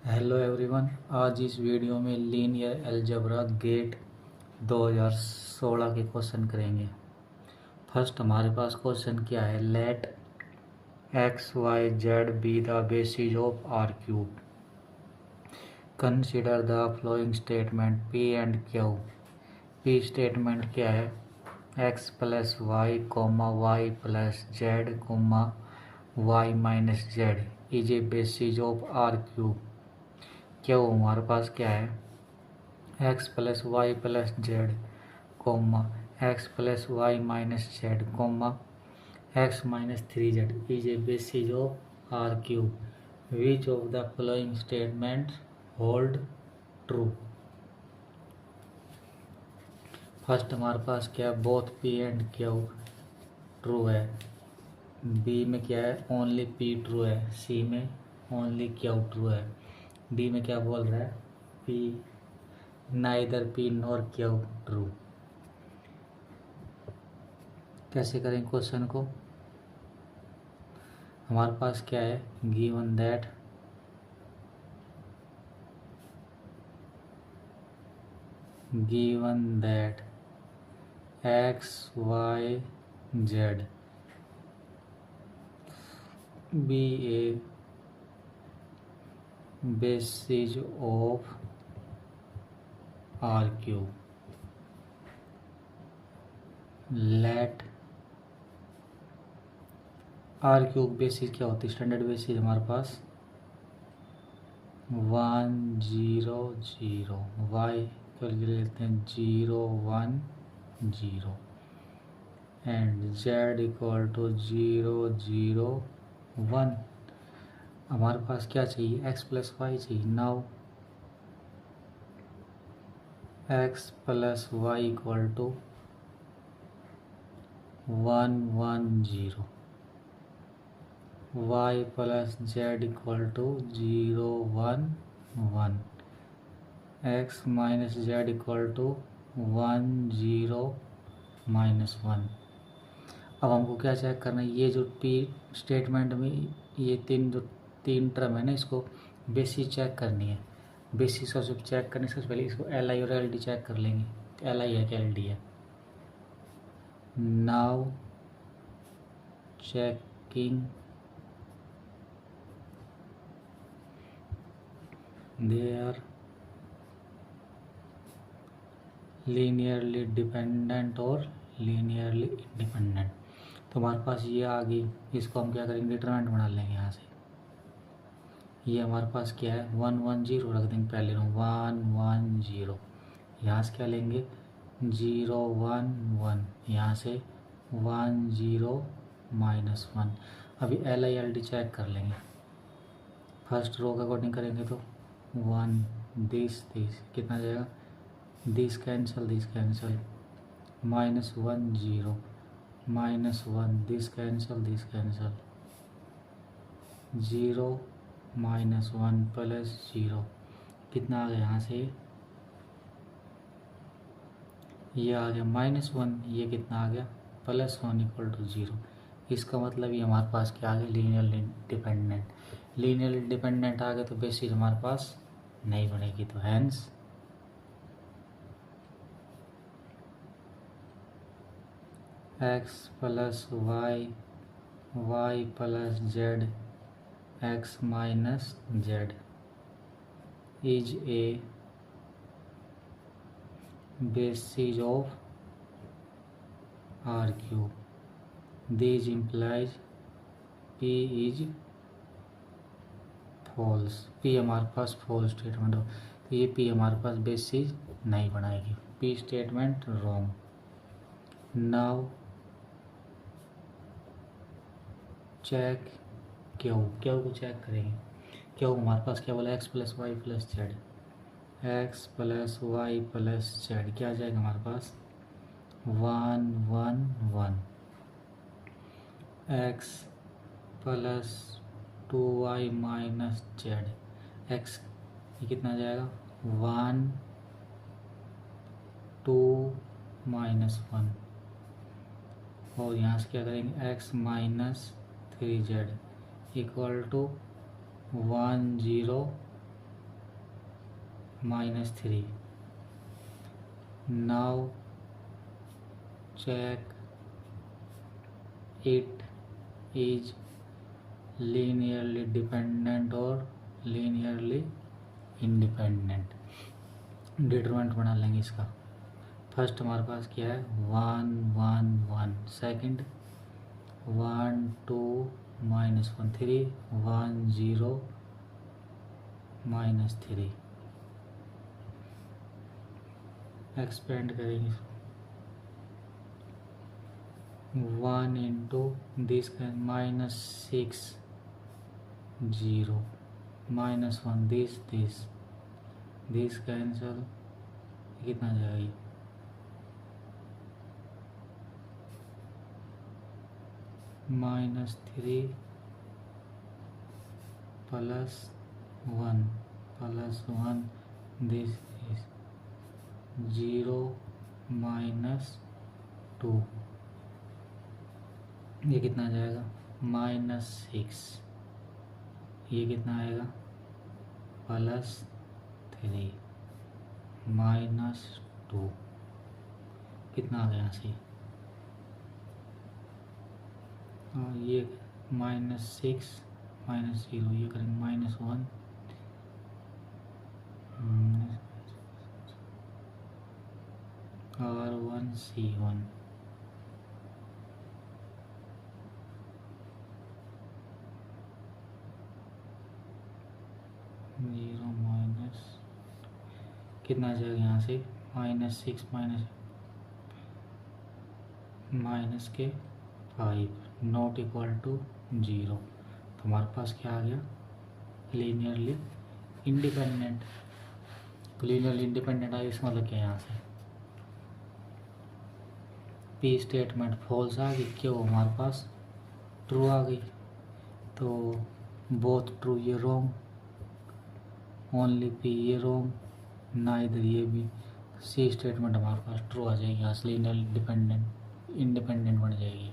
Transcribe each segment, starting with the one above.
Hello everyone. आज इस video में लीनियर अलजेब्रा गेट 2016 के क्वेश्चन करेंगे। फर्स्ट हमारे पास क्वेश्चन क्या है, let x y z be the basis of r cube. Consider the following statement p and q. P statement क्या है, x plus y comma y plus z comma y minus z is a basis of r cube. क्या वो हमारे पास क्या है, x plus y plus z comma x plus y minus z comma x minus 3z is a basis of r cube. Which of the following statement hold true. First हमारे पास क्या है, both p and q true है। B में क्या है, only p true है। C में ओनली क्यू ट्रू है। डी में क्या बोल रहा है, p neither p nor q true. कैसे करें क्वेश्चन को, हमारे पास क्या है, given that x y z be a basis of r cube. Let r cube basis क्या होती है, स्टैंडर्ड बेसिस हमारे पास 1 0 0, वाई कैलकुलेट लेते हैं 0 1 0 एंड जेड इक्वल टू 0 0 1। हमारे पास क्या चाहिए, एक्स प्लस वाई चाहिए। Now x plus y equal to 1 1 0, y plus z equal to 0 1 1, x minus z equal to 1 0 minus 1। अब हमको क्या चेक करना है, ये जो पी स्टेटमेंट में ये तीन टर्म है ना, इसको बेसिस चेक करनी है। बेसिस का जब चेक करने से पहले इसको एल आई और एल डी चेक कर लेंगे, एल आई है कि एल डी है। Now checking they are linearly dependent और लीनियरली इंडिपेंडेंट। तो हमारे पास ये आ गई, इसको हम क्या करेंगे, डिटरमिनेंट बना लेंगे यहाँ से। ये हमारे पास क्या है, 1 1 0 रख देंगे पहले, 1 1 0। यहाँ से क्या लेंगे, 0 1 1, यहाँ से 1 0 माइनस 1। अभी l i l d check कर लेंगे। फर्स्ट रो के अकॉर्डिंग करेंगे तो 1 दिस कितना जाएगा, this cancel minus 1 0 minus 1 this cancel 0 minus 1 plus 0 कितना आ गया, यहाँ से ये आ गया -1, ये कितना आ गया +1 इक्वल टू 0। इसका मतलब ये हमारे पास क्या आ गया, लीनियरली डिपेंडेंट। लीनियरली डिपेंडेंट आ गया तो बेसिस हमारे पास नहीं बनेगी, तो hence x plus y y plus z x minus z is a basis of r cube. This implies p is false. P हमारे पास फॉल्स स्टेटमेंट हो, तो ये पी हमारे पास बेसिस नहीं बनाएगी, p statement wrong. Now check q को check करेंगे। क्यू हमारे पास क्या बोला, x plus y plus z, x plus y plus z क्या आ जाएगा हमारे पास 1 1 1, x plus 2y minus z x ये कितना आ जाएगा 1 2 माइनस 1, और यहाँ से क्या करेंगे x minus 3z equal to 1 0 -3. Now check it is linearly dependent or linearly independent. Determinant बना लेंगे इसका. फर्स्ट हमारे पास क्या है 1 1 1. सेकंड 1 2 -1 3 1 0 -3. एक्सपेंड करेंगे 1 इंटू दिस -6 0 -1 दिस कैंसल. कितना जाएगी -3 +1 दिस इज 0 -2. ये कितना जाएगा -6. ये कितना आएगा +3 -2. कितना आ गया यहाँ से. ये -6 -0 ये करेंगे -1 R1 C1 0 माइनस कितना आ जाएगा यहाँ से -6 माइनस के 5 नॉट इक्वल टू 0. तो हमारे पास क्या आ गया लीनियरली इंडिपेंडेंट. लीनियरली इंडिपेंडेंट आया इसका मतलब क्या है यहाँ से पी स्टेटमेंट फॉल्स आ गई. क्यों हमारे पास ट्रू आ गई. तो बोथ ट्रू ये रॉन्ग. ओनली पी ये रॉन्ग. ना इधर ये भी. सी स्टेटमेंट हमारे पास ट्रू आ जाएगी. यहाँ से लीनियर इंडिपेंडेंट बन जाएगी.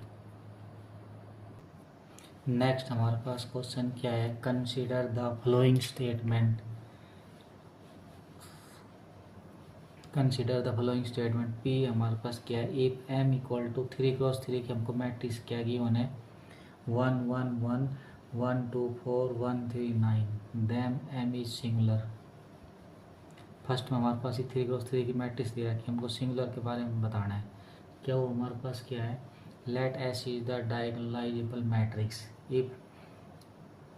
नेक्स्ट हमारे पास क्वेश्चन क्या है consider the following statement. Consider the following statement. P हमारे पास क्या है if M equal to 3x3 की हमको मैट्रिक्स क्या गिवन है 1 1 1 1 2 4 1 3 9 then m is singular. First में हमारे पास 3x3 की मैट्रिक्स दिया कि हमको सिंगुलर के बारे में बताना है. क्या वो हमारे पास क्या है let s is the diagonalizable matrix. If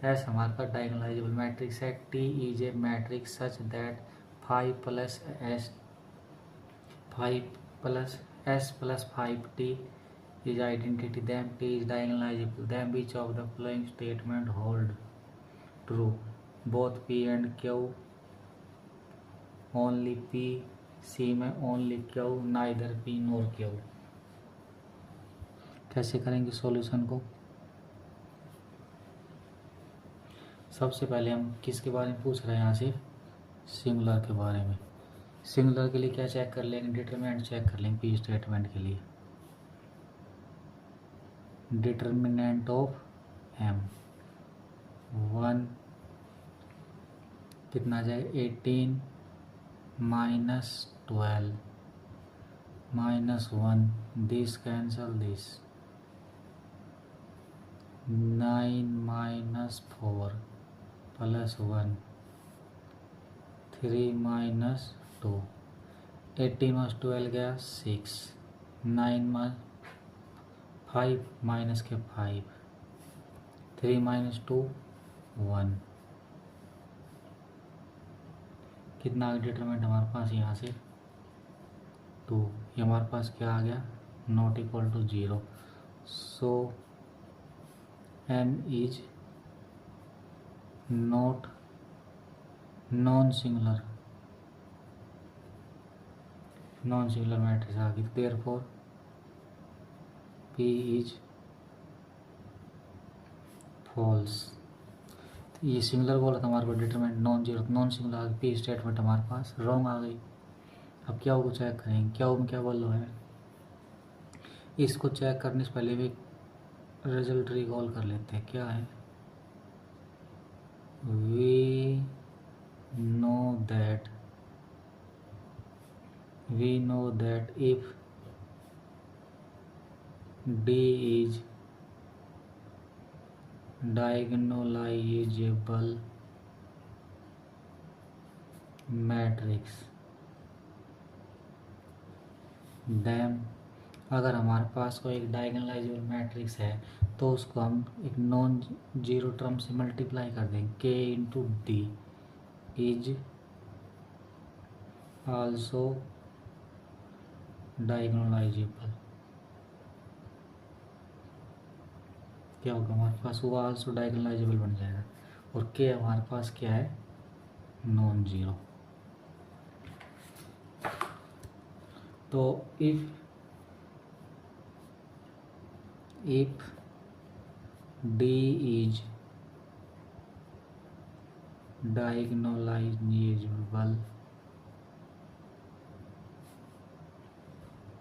s हमारे पास डायगोनलाइजेबल मैट्रिक्स है T is a matrix such that 5 plus s plus 5t is identity, then t is diagonalizable, then which of the following statement hold true. Both p and q, only p. c में only q, neither p nor q. कैसे करेंगे solution को. सबसे पहले हम किसके बारे में पूछ रहे हैं यहाँ से सिंगुलर के बारे में. सिंगुलर के लिए क्या चेक कर लेंगे डिटरमिनेंट चेक कर लेंगे पी स्टेटमेंट के लिए. डिटरमिनेंट ऑफ एम 1 कितना जाए 18 -12 -1 दिस कैंसल दिस 9 -4 +1 3 -2 18 - 12 गया 6 9 5 माइनस के 5 3 - 2 1. कितना डिटरमिनेंट हमारे पास यहाँ से 2. ये हमारे पास क्या आ गया not equal to 0. So M is not non singular matrix आ गई. Therefore P is false. ये सिंगुलर बोला था हमारे पास डिटरमिनेंट नॉन सिंगुलर आ गई. पी स्टेटमेंट हमारे पास रॉन्ग आ गई. अब क्या को चेक करेंगे क्या में क्या बोलो है. इसको चेक करने से पहले भी रिजल्ट रिकॉल कर लेते हैं. क्या है we know that we know that if D is diagonalizable matrix, then अगर हमारे पास कोई एक डायगोनलाइजेबल मैट्रिक्स है तो उसको हम एक नॉन जीरो टर्म से मल्टीप्लाई कर देंगे, k into D is also diagonalisable. क्या होगा हमारे पास, वो आल्सो डायगोनलाइजेबल बन जाएगा, और k हमारे पास क्या है, नॉन जीरो। तो if D is diagonalizable,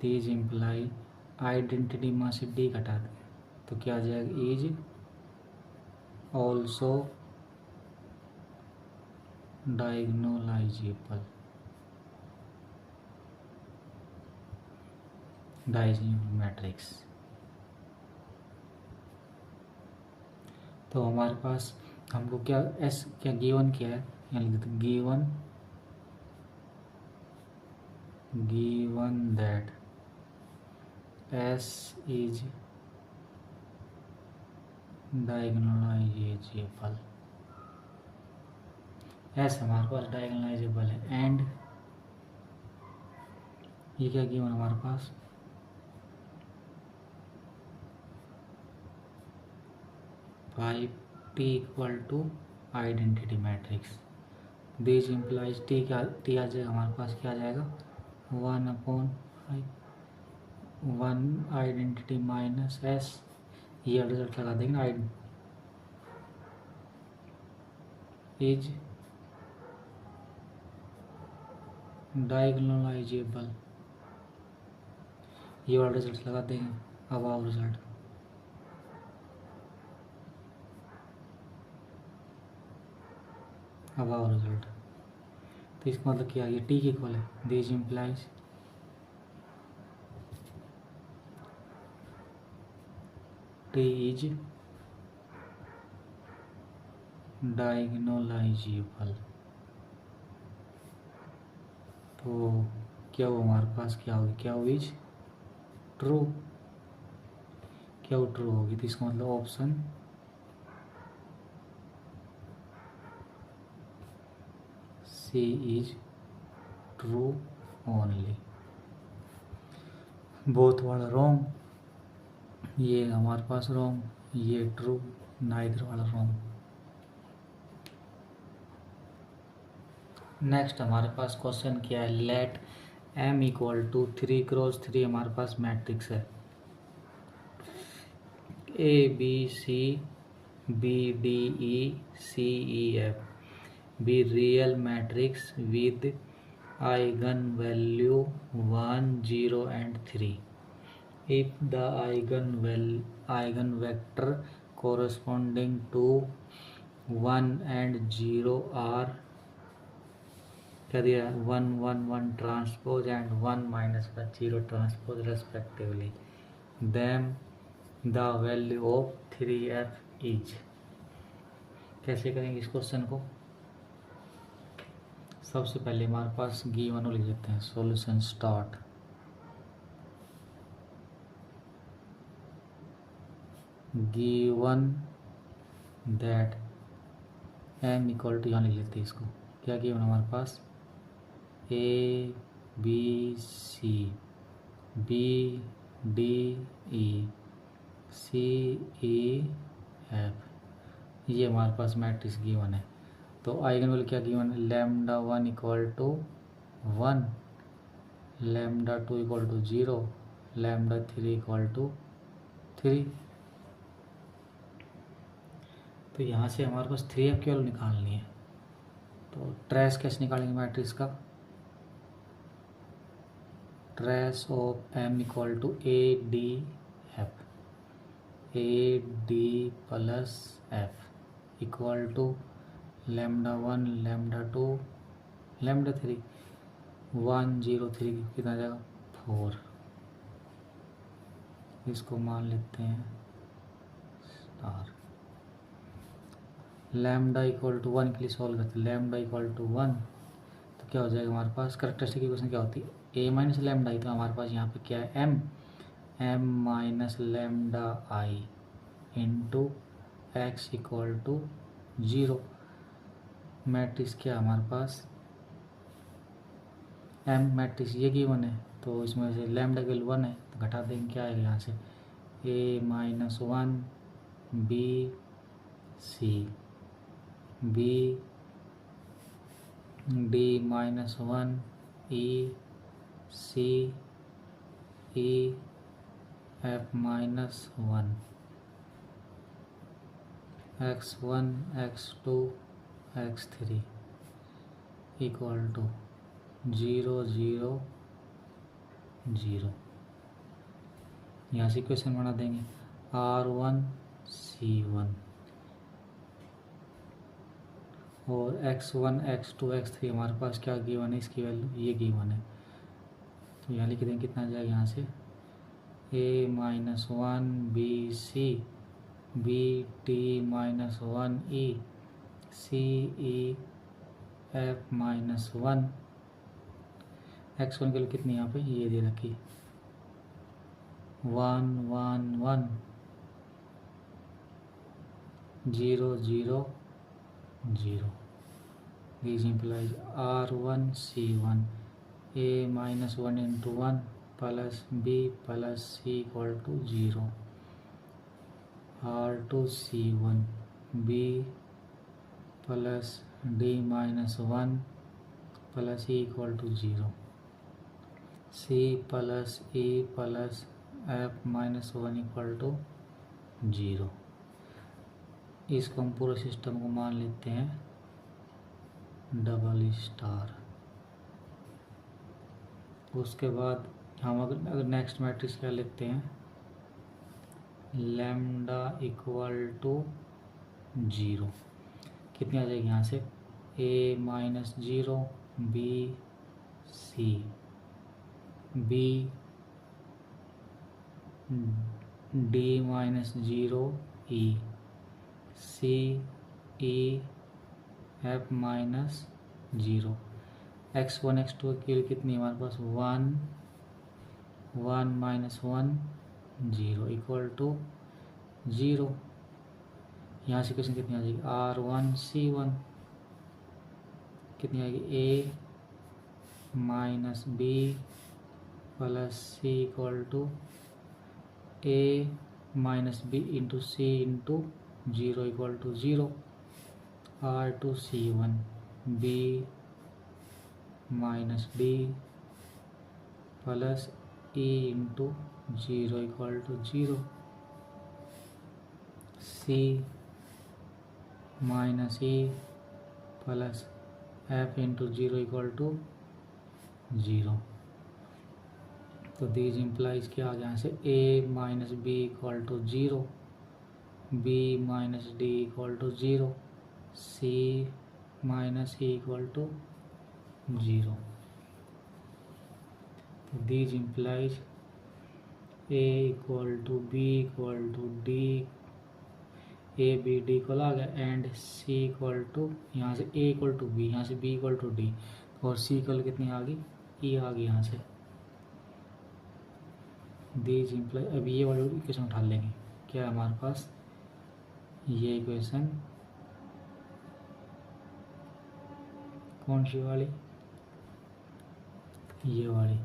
these imply identity में से D घटा दें तो क्या आ जाएगा, इज ऑल्सो डायगोनलाइजेबल मैट्रिक्स। तो हमारे पास हमको क्या एस क्या गिवन क्या है, यहाँ लिख देते given that S is diagonalizable, S हमारे पास डायगोनलाइजेबल है, एंड ये क्या गिवन हमारे पास, five T equal to identity matrix, this implies T आ जाएगा हमारे पास, क्या आ जाएगा, 1/5 1 आइडेंटिटी माइनस एस, ये रिजल्ट लगा देंगे ना, इज डायगोनलाइजेबल, ये वाला रिजल्ट लगा देंगे, अब आओ रिजल्ट, अब आओ रिजल्ट। तो इसका मतलब क्या है, ये टी के इक्वल है, this implies T is diagonalisable. तो क्या हो हमारे पास, क्या होगी, क्या हो इज ट्रू, क्या वो ट्रू होगी, तो इसका मतलब option c is true only. Both वाला रॉन्ग, ये हमारे पास रॉन्ग, ये ट्रू, नाइदर वाला रॉन्ग। नेक्स्ट हमारे पास क्वेश्चन क्या है, late m equal to 3x3 हमारे पास मैट्रिक्स है, A B C B D E C E F be real matrix with eigen value 1 0 and 3 if the eigenvector corresponding to 1 and 0 are क्या दिया, 1 1 1 transpose and 1 minus 0 transpose respectively, then the value of 3f is. कैसे करेंगे इस question को, सबसे पहले हमारे पास गिवन लिख देते हैं, solution start, given that m equal to, यहाँ लिख लेते हैं इसको, क्या गिवन हमारे पास, A B C B D E C E F, ये हमारे पास मैट्रिक्स गिवन है। तो आइगन वैल्यू क्या गिवन है, lambda 1 equal to 1, lambda 2 equal to 0, lambda 3 equal to 3। तो यहाँ से हमारे पास 3f की वैल्यू निकालनी है, तो ट्रेस कैसे निकालेंगे मैट्रिक्स का, trace of m equal to a D plus f equal to lambda 1 lambda 2 lambda 3, 103 कितना जाएगा 4। इसको मान लेते हैं स्टार। लैम्डा इक्वल टू 1 के लिए सॉल्व करते हैं। लैम्डा इक्वल टू 1 तो क्या हो जाएगा हमारे पास, कैरेक्टरिस्टिक इक्वेशन क्या होती है, ए माइनस लैम्डा आई। तो हमारे पास यहाँ पे क्या है m minus lambda i into x equal to 0। Matrix क्या है हमारे पास एम मैट्रिक्स ये गिवन है, तो इसमें से लैम्डा के 1 है तो घटा देंगे, क्या आएगा यहाँ से a minus 1 b c b d minus 1 e c e f minus 1 x1 x2 x3 equal to 0 0 0। यहाँ से इक्वेशन बना देंगे R1 C1 और x1 x2 x3 हमारे पास क्या गिवन है, इसकी वैल्यू ये गिवन है। तो यहाँ लिख देंगे कितना जाएगा यहाँ से a minus 1 b c b d minus 1 e c e f minus 1। x1 के लिए कितनी यहाँ पे ये दे रखी 1 1 1 0 0 0। This implies R1 C1 a minus 1 into 1 plus b plus c equal to 0। R2 C1 b plus d minus 1 plus e equal to 0। c plus e plus f minus 1 equal to 0। इसको हम पूरे system को मान लेते हैं double star. उसके बाद हम अगर नेक्स्ट मैट्रिक्स क्या लेते हैं लैम्डा इक्वल टू 0 कितनी आ जाएगी यहाँ से a minus 0 b c b d minus 0 e c e f minus 0। x1 x2 के लिए कितनी हमारे पास 1 1 माइनस 1 0 इक्वल टू 0। यहाँ से क्वेश्चन कितनी आ जाएगी R1 C1 कितनी आएगी a minus b plus c equal to a minus b into c into 0 equal to 0। R2 C1 b minus d plus e into 0 equal to 0। c minus e plus f into 0 equal to 0। तो this implies क्या आ गया यहाँ से a minus b equal to 0 b minus d equal to 0 c minus e equal to 0। तो this implies a equal to b equal to d a b d equal आ गया and c equal to यहाँ से a equal to b यहाँ से b equal to d और c equal कितनी आ गई e आ गई यहाँ से। दिस इम्प्लाई अब ये वाली इक्वेशन उठा लेंगे क्या हमारे पास ये इक्वेशन कौन सी वाली ये वाली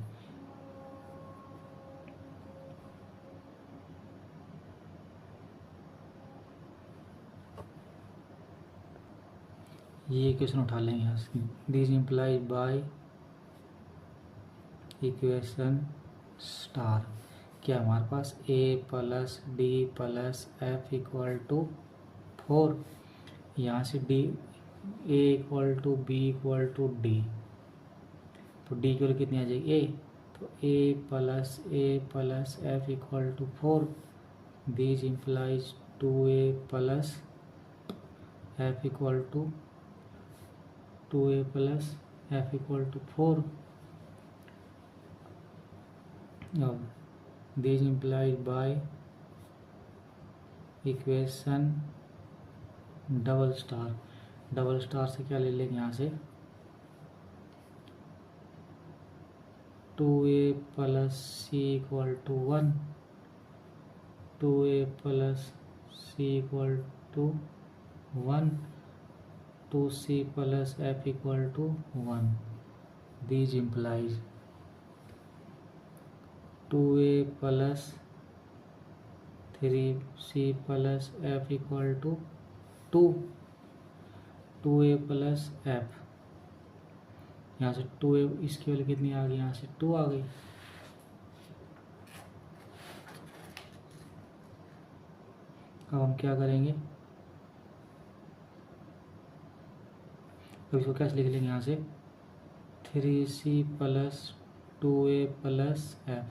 ये इक्वेशन उठा लेंगे यहाँ से। This imply by equation star क्या हमारे पास a plus d plus f equal to 4। यहाँ से d a equal to b equal to d तो d की वैल्यू कितनी आ जाएगी a तो a plus f equal to 4। This implies 2a plus f equal to 2a plus f equal to 4 अब this implied by equation double star से क्या ले लेंगे यहाँ से 2a plus c equal to 1, 2a plus c equal to 1, 2c plus f equal to 1. These implies 2a plus 3c plus f equal to 2, 2a plus f. यहाँ से 2a इसकी value कितनी आ गई, यहाँ से 2 आ गई. अब हम क्या करेंगे, तो इसको कैसे लिख लेंगे, यहाँ से 3c plus 2a plus f,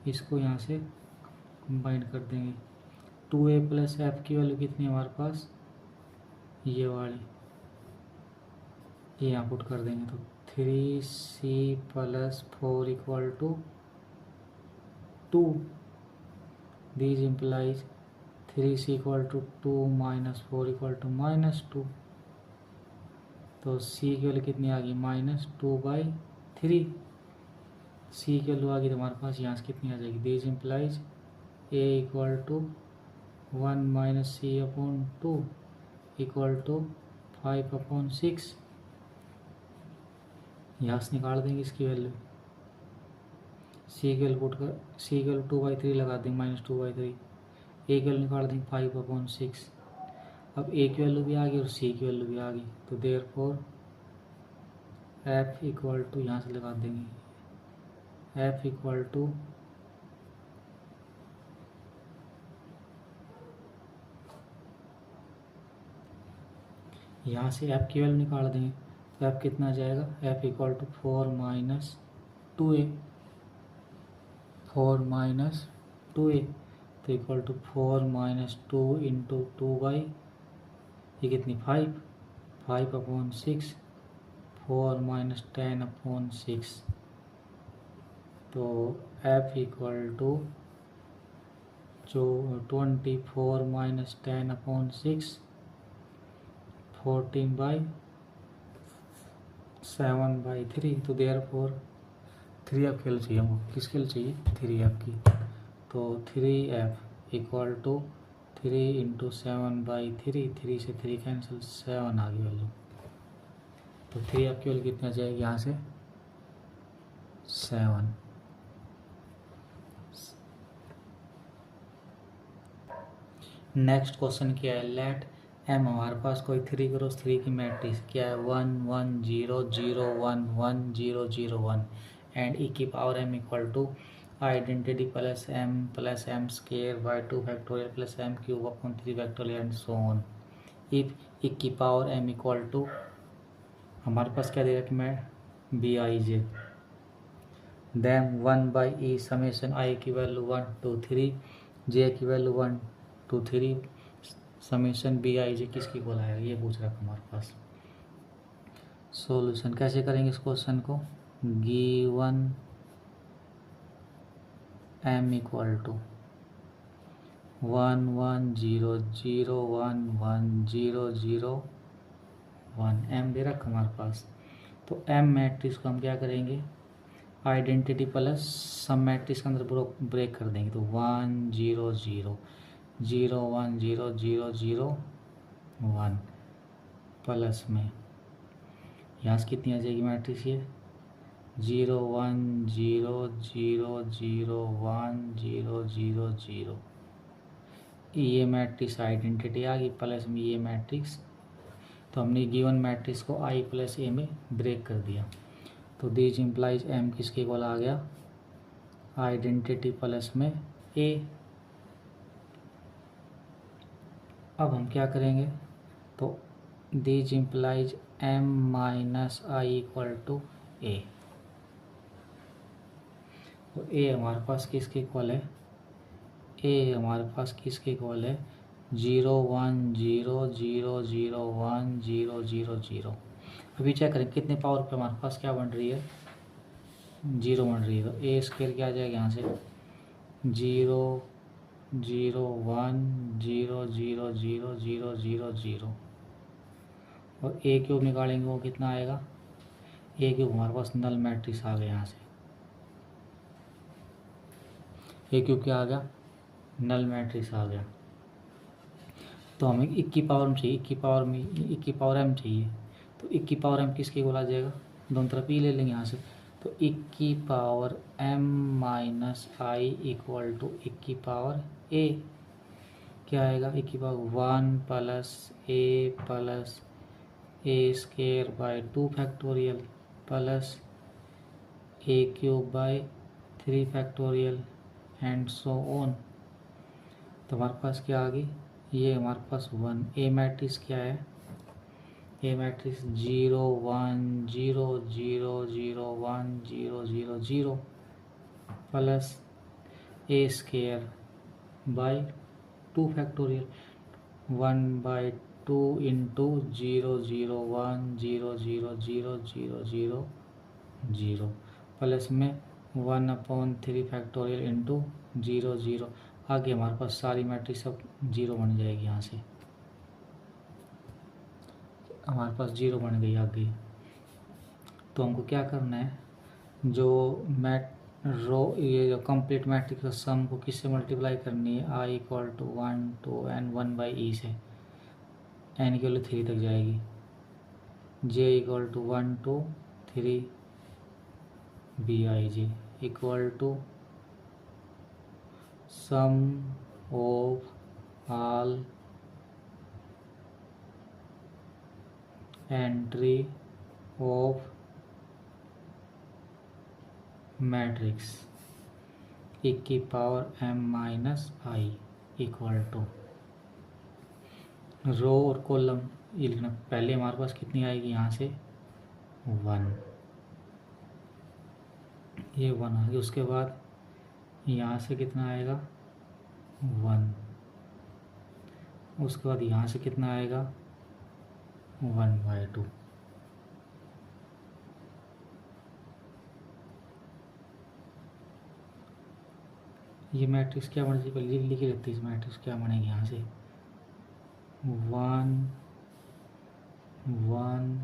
इसको यहाँ से कंबाइन कर देंगे. 2a प्लस f की वैल्यू कितनी है हमारे पास, ये वाली, ये यहाँ पुट कर देंगे. तो 3c plus 4 equal to 2. This implies 3c equal to 2 minus 4 equal to -2. तो c की वैल्यू कितनी आ गई, -2/3. c की वैल्यू आ गई तो हमारे पास यहाँ से कितनी आ जाएगी, this implies a equal to 1 minus c upon 2 equal to 5/6. यहाँ से निकाल देंगे इसकी वैल्यू, c की वैल्यू पुट कर, c की वैल्यू 2/3 लगा देंगे, -2/3. a की वैल्यू निकाल देंगे 5/6. अब a की वैल्यू भी आ गई और c की वैल्यू भी आ गई. तो देयरफॉर f इक्वल टू, यहाँ से लगा देंगे, f इक्वल टू यहाँ से f की वैल्यू निकाल देंगे. तो f कितना आ जाएगा, f equal to 4 minus 2a, 4 minus 2a. तो equal to 4 minus 2 into 2 by ये कितनी 5/6, 4 माइनस 10/6. तो f इक्वल टू जो 24 माइनस 10/6 14/7/3. तो देयरफॉर 3f की वैल्यू चाहिए हमको, किसकी वैल्यू चाहिए, 3f की. तो 3f इक्वल टू 3 इंटू 7/3, 3 से 3 कैंसिल, 7 आ गई वैल्यू. तो 3f की वैल्यू कितनी आ जाएगी, यहाँ से 7. नेक्स्ट क्वेश्चन क्या है, लेट m हमारे पास कोई 3x3 की मैट्रिक्स क्या है, 1 1 0 0 1 1 0 0 1 एंड e की power m equal to identity plus m square by 2 factorial plus m cube upon 3 factorial and so on. If e की पावर m इक्वल टू, हमारे पास क्या दे रखा मैं, bij, then 1/e summation i की value 1 to 3, j की value 1 to 3, summation bij किसकी को लाएगा, ये पूछ रहा है हमारे पास. सॉल्यूशन कैसे करेंगे इस क्वेश्चन को, given m equal to 1 1 0 0 1 1 0 0 1, m दे रखा हमारे पास. तो m मैट्रिक्स को हम क्या करेंगे, आइडेंटिटी प्लस सब मैट्रिक्स के अंदर ब्रेक कर देंगे. तो 1 0 0 0 1 0 0 0 1 प्लस में यहाँ से कितनी आ जाएगी मैट्रिक्स, ये 0 1 0 0 0 1 0 0 0. ये मैट्रिक्स आइडेंटिटी आ गई, प्लस में ये मैट्रिक्स. तो हमने गिवन मैट्रिक्स को i प्लस a में ब्रेक कर दिया. तो दिस इम्प्लाइज m किसके इक्वल आ गया, आइडेंटिटी प्लस में a. अब हम क्या करेंगे, तो this implies m minus i equal to a. तो a हमारे पास किसके इक्वल है, a हमारे पास किसके इक्वल है, 0 1 0 0 0 1 0 0 0. अभी चेक करें कितने पावर पे हमारे पास क्या बन रही है, जीरो बन रही है, तो ए स्केयर क्या आ जाएगा यहाँ से 0 0 1 0 0 0 0 0 0 और ए क्यूब निकालेंगे वो कितना आएगा, ए क्यूब हमारे पास नल मैट्रिक्स आ गया यहाँ से, ए क्यूब क्या आ गया, नल मैट्रिक्स आ गया। तो हमें एक की पावर में चाहिए, एक की पावर एम चाहिए, तो एक की पावर एम किसके बोला जाएगा, दोनों तरफ ई ले लेंगे यहाँ से, तो एक की power m minus i equal to एक की पावर ए, क्या आएगा, एक की power 1 plus A square by 2 factorial plus a cube by 3 factorial and so on. तो हमारे पास क्या आ गई, ये हमारे पास 1, ए मैट्रिक्स क्या है, A matrix 0 1 0 0 0 1 0 0 0 plus A square by 2 factorial 1/2 into 0 0 1 0 0 0 0 0 0 plus में 1/3 फैक्टोरियल इंटू 0 0। आगे हमारे पास सारी मैट्रिक्स अब जीरो बन जाएगी, यहाँ से हमारे पास जीरो बन गई आगे। तो हमको क्या करना है, जो ये जो कंप्लीट मैट्रिक्स का सम को किससे मल्टीप्लाई करनी है, आई equal to 1 to n 1/e से, n की वैल्यू 3 तक जाएगी, j equal to 1 to 3 bij equal to sum of all entry of matrix एक की power m minus i equal to row और कॉलम ये लिखना, पहले हमारे पास कितनी आएगी, यहाँ से 1, ये 1 आ गया, उसके बाद यहाँ से कितना आएगा 1, उसके बाद यहाँ से कितना आएगा 1/2, ये मैट्रिक्स क्या बनेगी, पहले लिख लेते हैं इस मैट्रिक्स क्या बनेगी, यहाँ से 1 1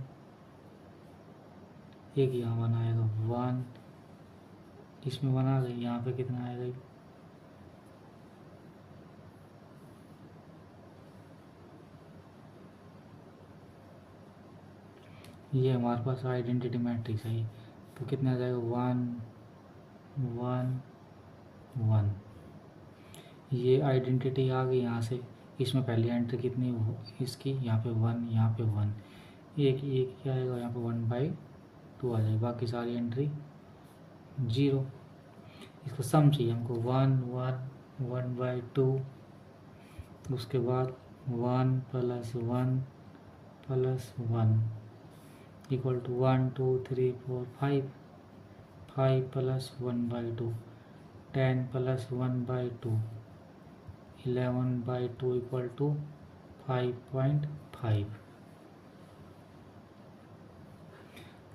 एक यहाँ बना आएगा 1, इसमें बना गई, यहाँ पे कितना आएगा, ये हमारे पास आइडेंटिटी मैट्रिक्स है, तो कितना आ जाएगा 1 1 1, ये आइडेंटिटी आ गई यहाँ से, इसमें पहली एंट्री कितनी इसकी, यहाँ पे 1 यहाँ पे 1, एक क्या आएगा यहाँ पे 1/2 आ जाएगा, बाकी सारी एंट्री 0। इसका सम चाहिए हमको 1 1 1/2, उसके बाद 1 + 1 इक्वल टू 1 2 3 4 5 5 + 1/2 10 + 1/2 11/2 इक्वल टू 5.5।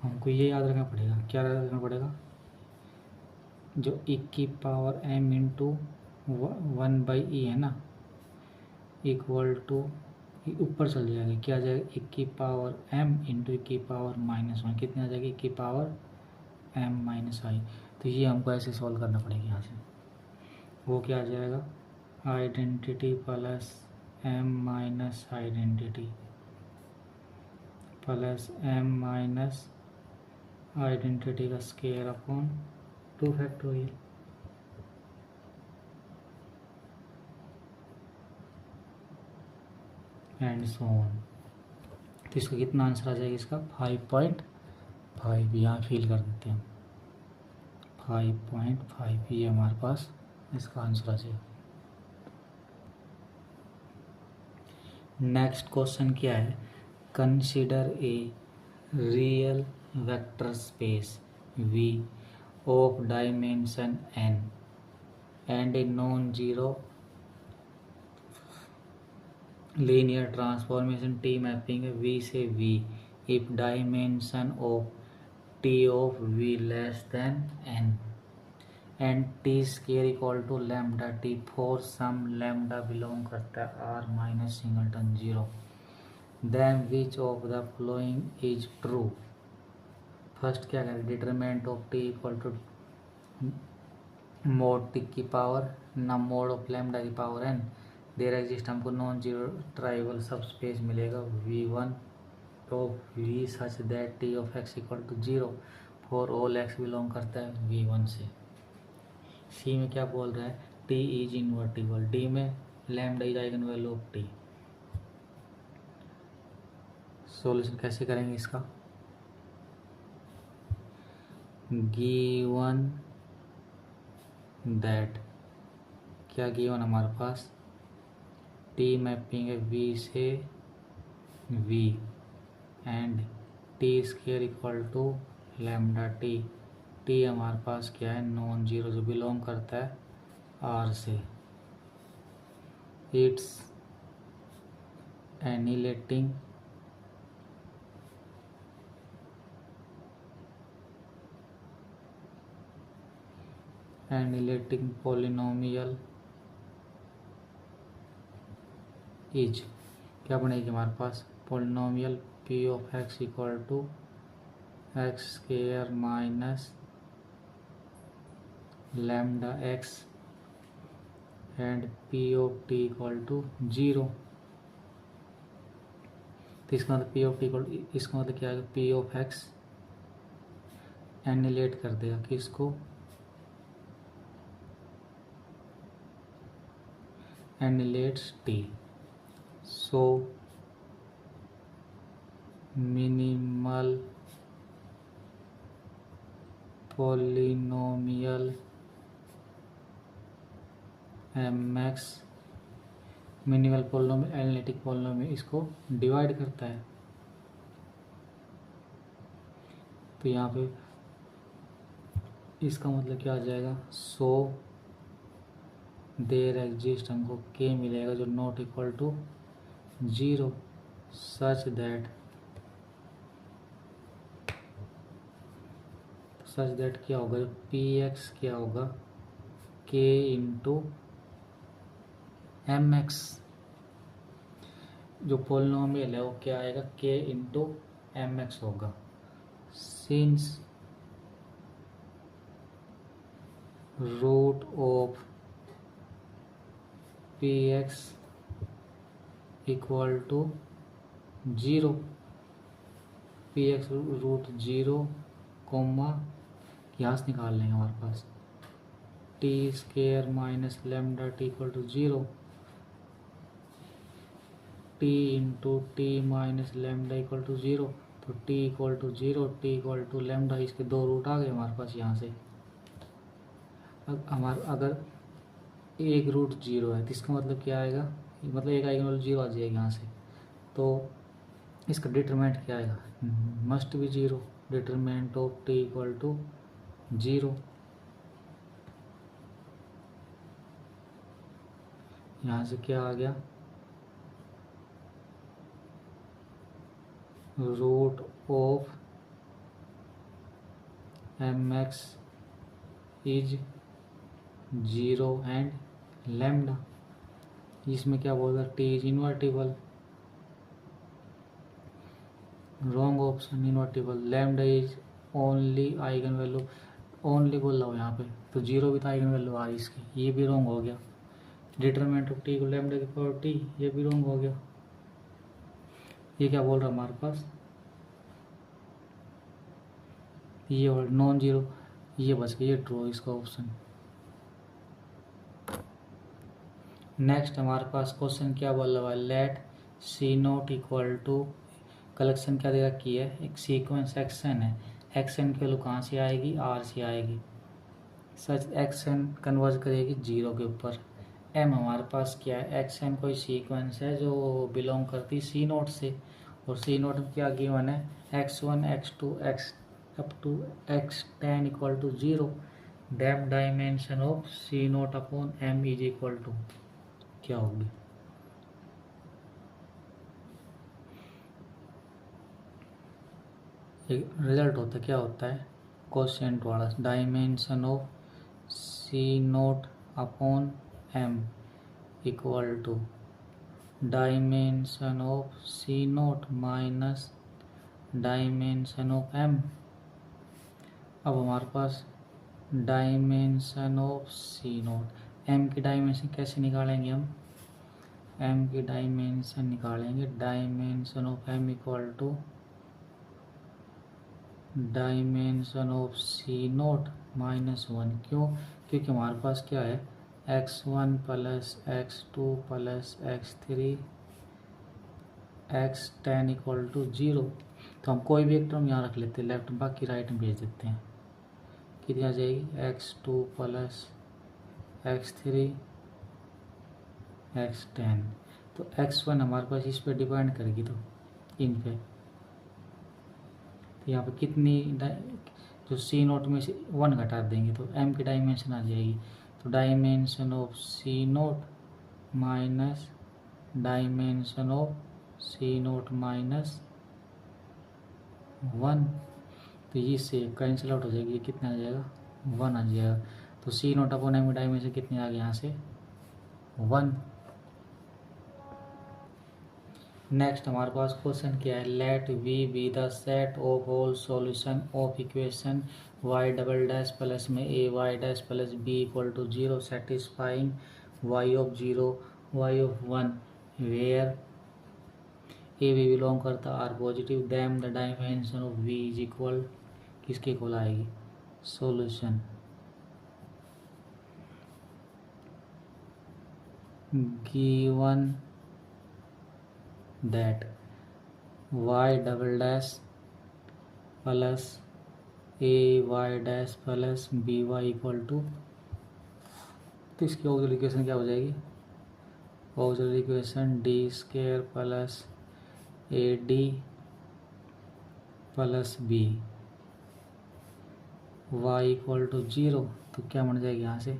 हमको ये याद रखना पड़ेगा, क्या याद रखना पड़ेगा, जो एक की पावर m इंटू 1/e है ना, इक्वल टू ऊपर चल जाएगा, क्या आ जाएगा एक की पावर m इंटू एक की पावर -1, कितने आ जाएगी एक की पावर m माइनस आई। तो ये हमको ऐसे सॉल्व करना पड़ेगा, यहाँ से वो क्या आ जाएगा, identity plus m minus identity plus m minus identity का square upon 2 factorial, and so on. तो इसका कितना आंसर आ जाएगा, इसका 5.5, यहाँ फिल कर देते हैं 5.5, ये हमारे पास इसका आंसर आ जाएगा। नेक्स्ट क्वेश्चन क्या है, consider a real vector space V of dimension n and a non-zero linear transformation T mapping V से V if dimension of T of V less than N and T square equal to lambda T for some lambda belong करता है R minus singleton 0, then which of the following is true. First क्या करें, determinant of T equal to mod T की power N mod of lambda की power N, there exist हमको non zero trivial sub space मिलेगा v1 of v such that T of x equal to 0 for all x belong करता है v1 से। सी में क्या बोल रहा है, t इज इन्वर्टिबल, डी में lambda is eigen value of T. Solution कैसे करेंगे इसका, गिवन दैट, क्या गिवन हमारे पास, टी मैपिंग है v से v and T square equal to lambda T, T हमारे पास क्या है, नॉन जीरो जो बिलोंग करता है आर से। इट्स एनिलेटिंग पॉलिनोमियल इज, क्या बनेगी हमारे पास, polynomial p of x equal to x square minus lambda x and p of T equal to 0। तो इसका मतलब पी ऑफ टी इक्वल, इसका मतलब क्या है, पी ऑफ एक्स एनिलेट कर देगा किसको, annihilates T. So minimal polynomial m x, minimal polynomial analytic polynomial इसको डिवाइड करता है। तो यहाँ पे इसका मतलब क्या आ जाएगा, सो देर एग्जिस्ट, हमको के मिलेगा जो not equal to 0 such that क्या होगा, पी एक्स क्या होगा, के इंटू एम एक्स, जो पॉलिनोमियल है वो क्या आएगा, के इंटू एम एक्स होगा। Since root of p x equal to 0, p x root 0 comma यहाँ से निकाल लेंगे हमारे पास t square minus lambda t equal to 0, t into t minus lambda equal to 0, तो t equal to 0, T equal to lambda, इसके दो root आ गए हमारे पास यहाँ से। हमारा अगर एक रूट 0 है तो इसका मतलब क्या आएगा, मतलब एक आइगन वैल्यू 0 आ जाएगी यहाँ से, तो इसका डिटरमिनेंट क्या आएगा, must be 0, determinant of T equal to 0। यहाँ से क्या आ गया, root of M X is 0 and lambda, इसमें क्या बोल रहा है, T is invertible, wrong option, invertible, lambda is only eigen value, only बोल रहा हूँ यहाँ पे, तो 0 भी तो आइगन वैल्यू आ रही इसकी, ये भी रॉन्ग हो गया। डिटरमिनेंट ऑफ टी को लैम्डा की पावर टी, ये भी रॉन्ग हो गया। ये क्या बोल रहा है हमारे पास, ये और नॉन जीरो, ये बच गया, ये ट्रू इसका ऑप्शन। नेक्स्ट हमारे पास क्वेश्चन क्या बोल रहा है, let C naught equal to, collection क्या देगा की है, एक सीक्वेंस एक्शन है, एक्शन की वैल्यू कहाँ से आएगी, आर से आएगी, सच एक्शन कन्वर्ज करेगी 0 के ऊपर। एम हमारे पास क्या है, एक्शन कोई सीक्वेंस है जो बिलोंग करती सी नोट से, और सी नोट में क्या गिवन है, x1 x2 x up to x10 equal to 0, dim dimension of C naught upon m is equal to क्या होगी, रिजल्ट होता क्या होता है, कोशेंट वाला, dimension of C naught upon m equal to dimension of C naught minus dimension of m. अब हमारे पास dimension of C naught, m की डायमेंशन कैसे निकालेंगे हम, एम की डायमेंशन निकालेंगे, dimension of m equal to dimension of C naught minus one. क्यों, क्योंकि हमारे पास क्या है, x1 plus x2 plus x3 x10 equal to 0। तो हम कोई भी एक टर्म यहाँ रख लेते हैं लेफ्ट, बाकी राइट में भेज देते हैं। कितनी आ जाएगी, x2 प्लस x3 x10। तो x1 हमारे पास इस पे डिपेंड करेगी, तो इन पे, तो यहाँ पे कितनी जो सी नोट में से 1 घटा देंगे तो m की डायमेंशन आ जाएगी। तो dimension of C naught minus dimension of C naught minus 1, तो ये से कैंसिल आउट हो जाएगी, कितना आ जाएगा, 1 आ जाएगा। तो सी नोट अपॉन एम की डायमेंशन कितनी आ गई यहाँ से, 1। नेक्स्ट हमारे पास क्वेश्चन क्या है, let V be the set of all solution of equation y double dash plus में a y dash plus b equal to 0 satisfying y of 0 y of 1 where a b belong करता R positive, then the dimension of V is equal, किसके equal आएगी, solution given that y double dash plus a y dash plus b y equal to, तो इसकी auxiliary equation क्या हो जाएगी, auxiliary equation D square plus A D plus b y equal to 0। तो क्या बन जाएगी यहाँ से,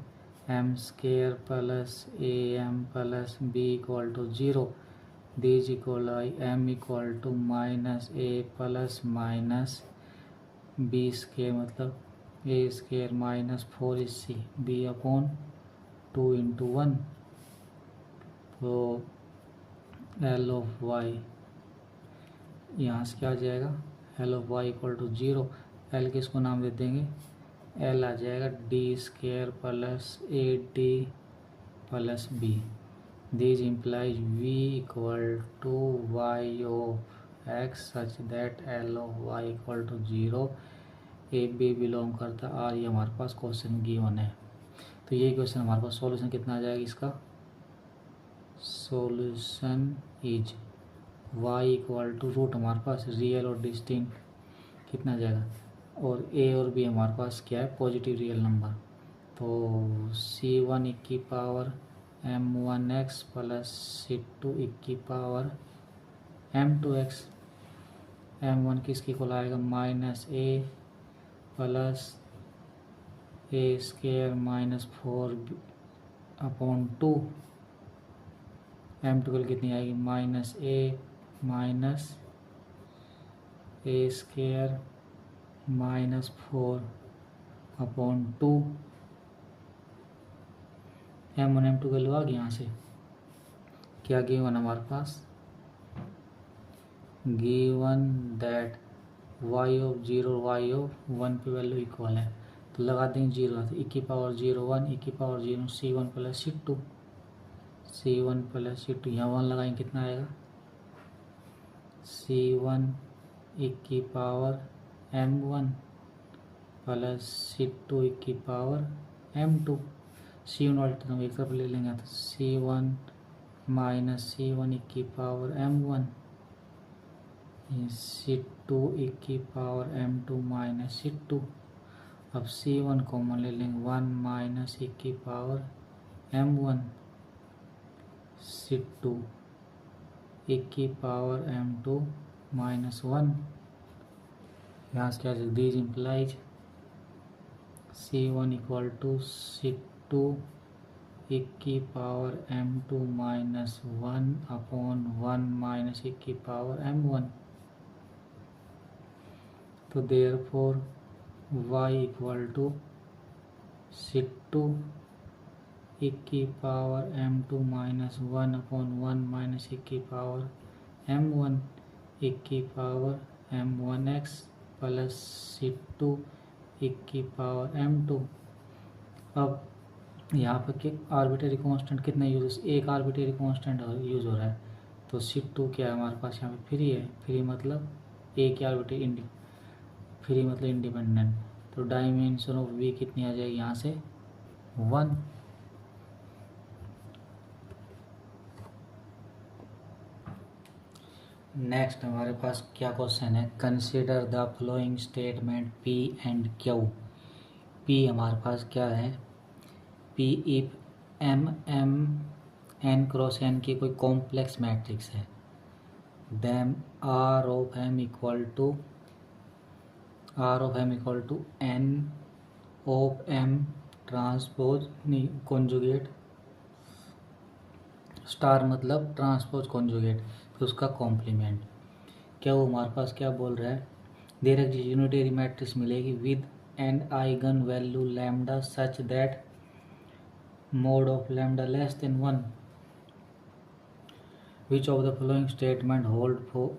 m square plus a m plus b equal to 0। This equal m equal to minus a plus minus b square, मतलब a square minus 4ac b upon 2 into 1। तो L of Y यहाँ से क्या आ जाएगा, L of Y equal to 0। L किसको नाम दे देंगे, एल आ जाएगा D square plus A D plus B. This implies v equal to y of x such that L of y equal to 0। A B belong करता R, ये हमारे पास क्वेश्चन गिवन है। तो ये क्वेश्चन हमारे पास सॉल्यूशन कितना आ जाएगा इसका, solution is y equal to root हमारे पास रियल और डिस्टिंक्ट कितना आ जाएगा, और a और b हमारे पास क्या है, पॉजिटिव रियल नंबर। तो c1 की पावर m1x प्लस c2 की पावर m2x, m1 किसके इक्वल आएगा, minus a plus a square minus 4 upon 2, m2 कितनी आएगी, minus a square minus 4 upon 2। m1 m2 का लो आ गया, यहाँ से क्या गिवन हमारे पास, given that y of 0 y of 1 पे वैल्यू इक्वल है। तो लगा देंगे 0, तो e की पावर 0 1, e की power 0 c1 plus c2, c1 plus c2, यहाँ 1 लगाएंगे कितना आएगा, c1 e की power m1 plus c2 e की पावर m2। c1 वाले तो हम एक तरफ ले लेंगे, तो c1 माइनस c1 की पावर m1, c2 की पावर m2 माइनस c2। अब c1 कॉमन ले लेंगे, 1 माइनस की पावर m1, c2 की पावर m2 माइनस 1। यहाँ से क्या this implies c1 equal to c2 की power m2 minus 1 upon 1 minus की पावर m1। तो therefore Y equal to sec two एक की पावर m2 माइनस 1/1 माइनस एक की पावर m1 एक की पावर m1x प्लस सिक टू एक की पावर m2। अब यहाँ पर आर्बिट्रेरी कांस्टेंट कितना यूज, एक आर्बिट्रेरी कांस्टेंट यूज हो रहा है, तो सिक टू क्या है हमारे पास यहाँ पे फ्री है, फ्री मतलब एक ही आर्बिट्रेरी, फ्री मतलब इंडिपेंडेंट। तो डायमेंशन ऑफ वी कितनी आ जाएगी यहाँ से 1। नेक्स्ट हमारे पास क्या क्वेश्चन है, consider the following statement P and Q। P हमारे पास क्या है, P if M M n cross n की कोई कॉम्प्लेक्स मैट्रिक्स है, then R of M equal to n of M transpose conjugate star मतलब ट्रांसपोज कॉन्जुगेट, तो उसका कॉम्प्लीमेंट। क्या वो हमारे पास क्या बोल रहा है, देयर एक यूनिटरी मैट्रिक्स मिलेगी with and eigen value lambda such that mod of lambda less than 1, which of the following statement hold for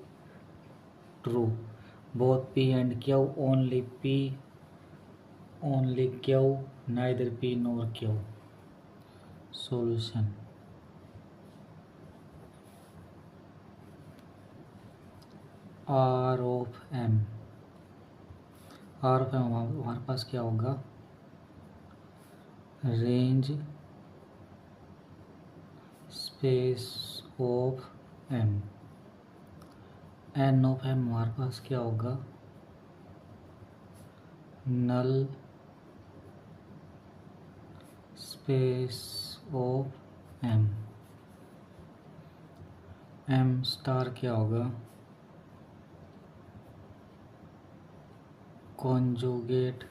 true, both P and Q, only Q, neither P nor Q। Solution, R of M हमारे पास क्या होगा, range space of M। N of M हमारे पास क्या होगा, null space of M। M star क्या होगा, conjugate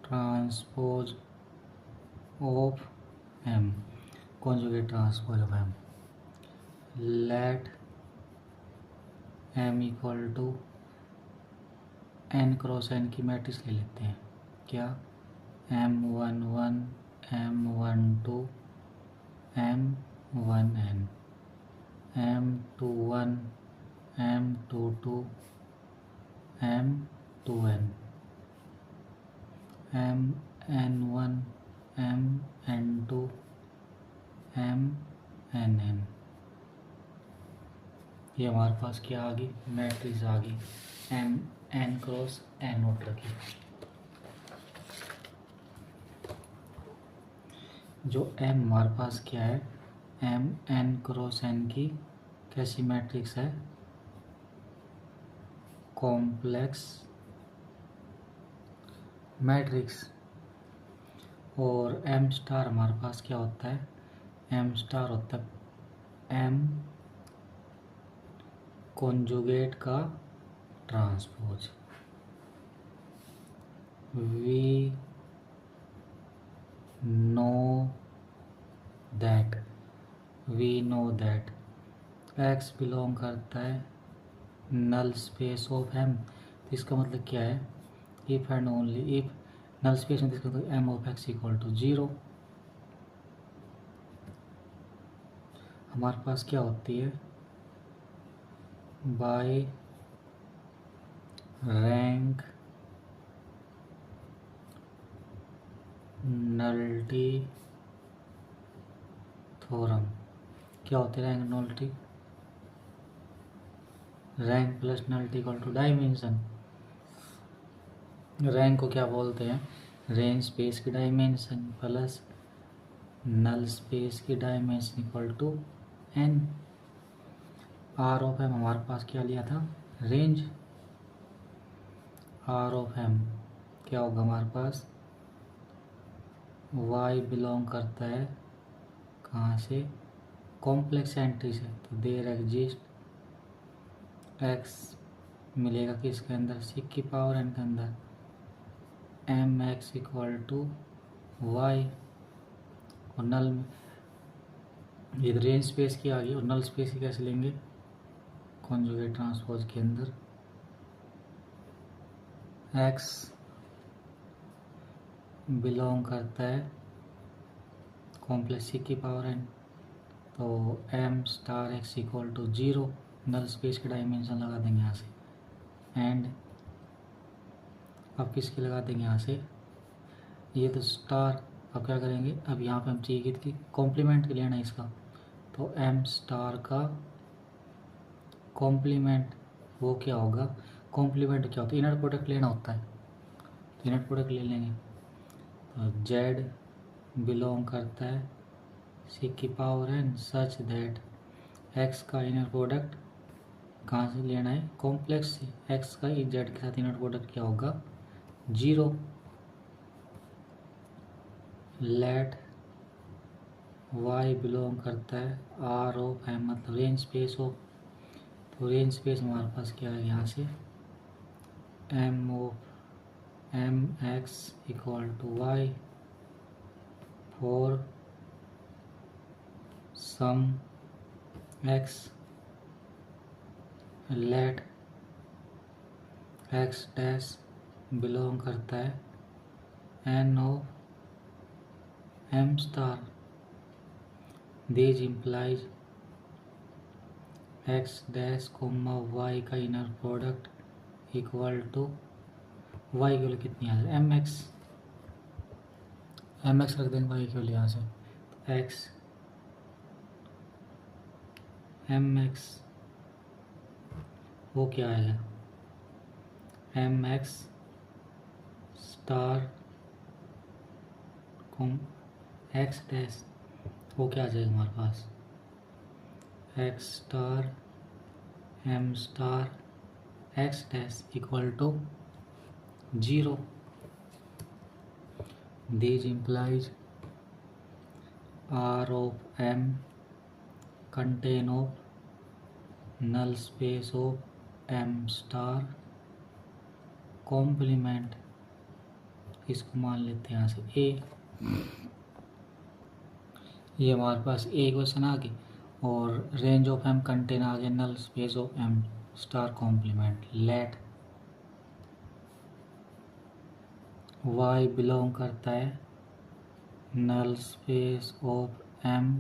transpose of M, conjugate transpose of M। Let M equal to n cross n की मैट्रिक्स ले लेते हैं, क्या M11 M12 M1n M21 M22 M2n Mn1 Mn2 Mnn। ये हमारे पास क्या आ गई, मैट्रिक्स आ गई M n cross n order की। जो M हमारे पास क्या है, M n क्रॉस n की कैसी मैट्रिक्स है, कॉम्प्लेक्स मैट्रिक्स। और M स्टार हमारे पास क्या होता है, M स्टार होता है M कॉन्जुगेट का transpose. We know that X belong करता है नल स्पेस ऑफ M। तो इसका मतलब क्या है, if and only if null space में, इसका मतलब M of X equal to 0। हमारे पास क्या होती है, बाय रैंक नल्टी थ्योरम। क्या होती है rank nullity, rank plus nullity equal to dimension. Rank को क्या बोलते हैं, रेंज स्पेस की डायमेंशन प्लस नल स्पेस की dimension equal to n। R of M हमारे पास क्या लिया था, रेंज। R ऑफ M क्या होगा हमारे पास, Y बिलोंग करता है कहाँ से, कॉम्प्लेक्स एंट्री से, तो देयर एग्जिस्ट X मिलेगा किसके अंदर, सिक की पावर n के अंदर, mx इक्वल टू y। और नल में ये रेंज स्पेस की आ गई, और नल स्पेस की कैसे लेंगे, कॉन्जुगेट ट्रांसपोज के अंदर x बिलोंग करता है कॉम्प्लेक्स सी की पावर n, तो m star x equal to 0, null space के डायमेंशन लगा देंगे यहाँ से, एंड अब किसकी लगा देंगे यहाँ से, ये तो स्टार। अब क्या करेंगे, अब यहाँ पे हम चाहिए किसकी, कॉम्प्लीमेंट के लेना है इसका, तो m स्टार का कॉम्प्लीमेंट वो क्या होगा, कॉम्प्लीमेंट क्या होता है, इनर प्रोडक्ट लेना होता है, तो इनर प्रोडक्ट ले लेंगे। तो z बिलोंग करता है सी की power n such that x का इनर प्रोडक्ट कहाँ से लेना है, कॉम्प्लेक्स से, x का z के साथ इनर प्रोडक्ट क्या होगा 0। लेट y बिलोंग करता है r ऑफ m, मतलब रेंज स्पेस ऑफ, तो रेंज स्पेस हमारे पास क्या है यहाँ से m of m x equal to y for some x let x dash belong करता है n of m star, this implies x dash comma y का inner product equal to y की वैल्यू कितनी आ जाए एम एक्स रख देंगे y की वैल्यू यहाँ से, x एम एक्स वो क्या आएगा एम एक्स स्टार कॉम एक्स डैश वो क्या आ जाएगा हमारे पास x star m star x dash equal to 0। This implies R of M contain of null space of M star complement, इसको मान लेते हैं यहाँ से A, ये हमारे पास A क्वेश्चन आ गई, और रेंज ऑफ M कंटेन आ गया null space of M star complement. Let Y belong करता है null space of M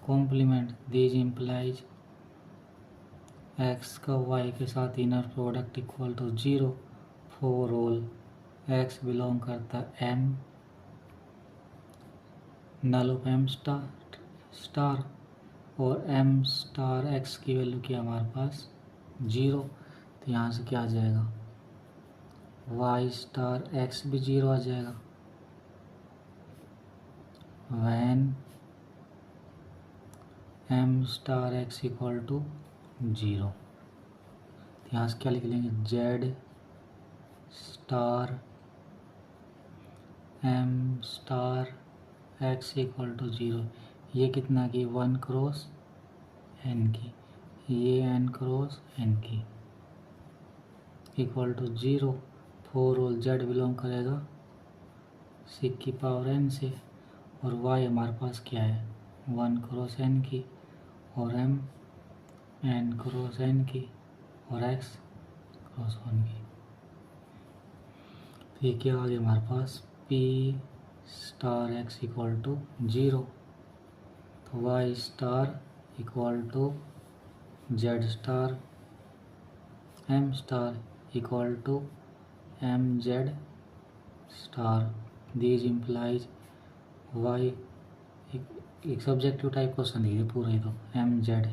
complement, this implies x का y के साथ inner product equal to 0 for all x belong करता है m null of m star और m star x की value क्या हमारे पास 0, तो यहाँ से क्या आ जाएगा y स्टार x भी 0 आ जाएगा when m star x equal to 0। यहाँ से क्या लिख लेंगे z star m star x equal to 0, ये कितना की 1 क्रॉस n की, ये n क्रॉस n की equal to 0 for all z बिलोंग करेगा 6 की पावर n से, और y हमारे पास क्या है 1 क्रॉस n की, और m n क्रॉस n की, और x क्रॉस 1 की। तो ये क्या आ गया हमारे पास p star x equal to 0, तो y star equal to z star m star equal to m z star, this implies y, एक सब्जेक्टिव टाइप क्वेश्चन दीजिए पूरा ही, तो M Z,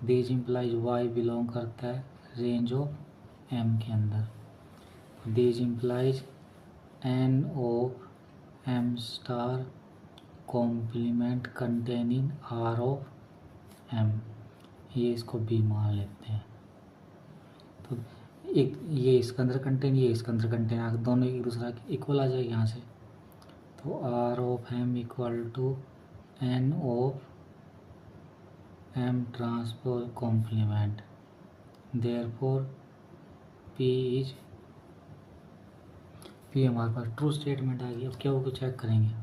this implies y belong करता है रेंज ऑफ m के अंदर, this implies n of m star complement containing r of m, ये इसको b मान लेते हैं। तो एक ये इसके अंदर कंटेन, ये इसके अंदर कंटेन आ, दोनों एक दूसरा इक्वल आ जाएगा यहाँ से, तो r of m equal to n of m transpose complement, therefore p is, p हमारे पास ट्रू स्टेटमेंट आ गई। अब क्या वो चेक करेंगे,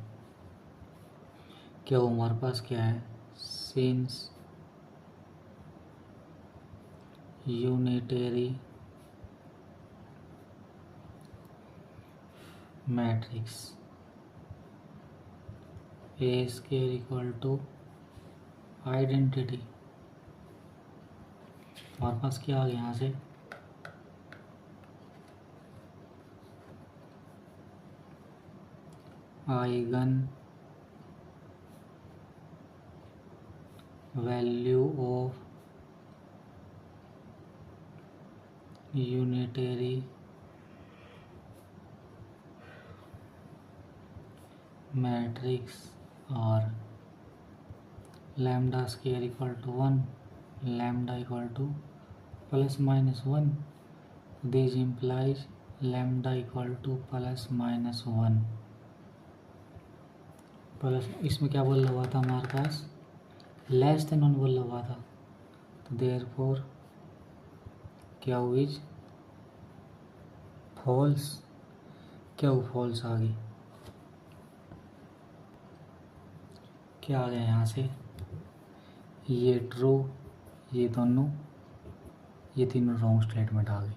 क्या वो हमारे पास क्या है, since unitary matrix a square equal to identity. हमारे पास क्या आ गया यहाँ से, eigen value of unitary matrix और lambda square equal to 1, lambda equal to plus minus 1, this implies lambda equal to plus minus 1 plus, इसमें क्या बोला हुआ था हमारे पास, लेस देन 1 बोला हुआ था, तो therefore Q is false, Q false आ गई। क्या आ गया यहाँ से, ये ट्रू, ये दोनों, ये तीनों रॉन्ग स्टेटमेंट आ गई।